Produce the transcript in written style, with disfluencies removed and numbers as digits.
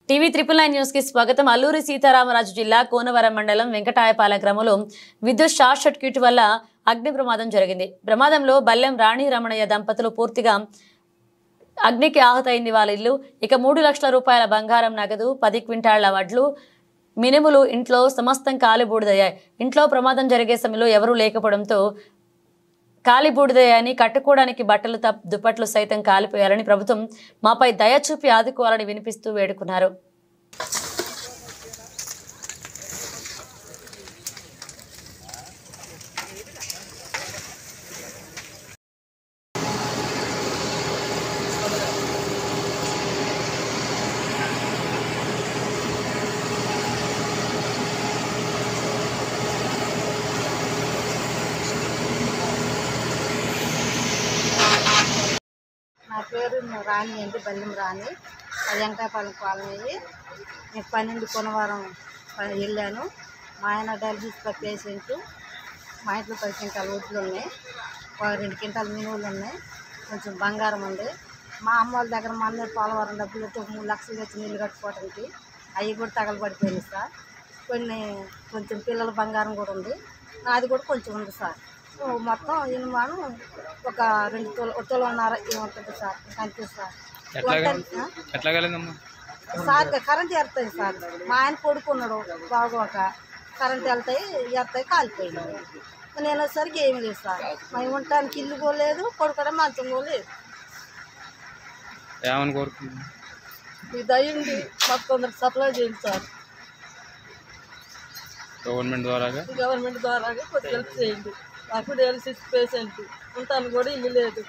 TV 999 news కి స్వాగతం. అల్లూరి సీతారామరాజు జిల్లా కోనవరం మండలం వెంకటాయపాలెం గ్రామంలో విద్యుత్ షార్ట్ సర్క్యూట్ వల్ల అగ్ని ప్రమాదం జరిగింది. ప్రమాదంలో బల్లెం రాణి రమణయ్య దంపతులు పూర్తిగా అగ్నికి ఆహుతైంది వాళ్ళ ఇల్లు. ఇక 3 లక్షల రూపాయల బంగారం, నగదు, 10 క్వింటాళ్ల వడ్లు, మినుములు ఇంట్లో సమస్తం కాలిబూడిదయ్యాయి. ఇంట్లో ప్రమాదం జరిగే సమయంలో ఎవరూ లేకపోవడంతో కాలిబూడిదయ్యాయని, కట్టుకోవడానికి బట్టలు దుప్పట్లు సైతం కాలిపోయారని ప్రభుత్వం మాపై దయ చూపి ఆదుకోవాలని వినిపిస్తూ వేడుకున్నారు. నా పేరు రాణి అండి, బల్లెం రాణి. వెంకటాయపాలెం కాలనీ. నేను 12 కొనవరం వెళ్ళాను. మా ఆయన డయాలసిస్ పేషెంట్. మా ఇంట్లో 10 క్వింటాల వడ్లు ఉన్నాయి, 2 క్వింటాల మినువులు ఉన్నాయి, కొంచెం బంగారం ఉంది. మా అమ్మ వాళ్ళ దగ్గర మా అన్న పోలవరం డబ్బులు 3 లక్షలు తెచ్చి నీళ్ళు కట్టుకోవడానికి అవి కూడా తగలబడిపోయినాయి సార్. కొంచెం పిల్లల బంగారం కూడా ఉంది, నాది కూడా కొంచెం ఉంది సార్. మొత్తం ఇనుమాను ఒక 2 తులన్నర ఏముంటుంది సార్, అంతే సార్. సార్ కరెంట్ ఎడతాయి సార్. మా ఆయన పడుకున్నాడు బాగోక, కరెంట్ ఎడతాయి కాలిపోయినాడు. నేను వచ్చేసరికి ఏమి లేదు సార్. మేము ఉండటానికి ఇల్లు పోలేదు, పడుకోవడం మంచం పోలేదు. మీ దయ్యండి మాకు కొందరు సప్లై చేయండి సార్. గవర్నమెంట్ ద్వారా కొంచెం హెల్ప్ చేయండి. నాకు డయాలసిస్ పేషెంట్, ఉంటాను కూడా ఇల్లు లేదు.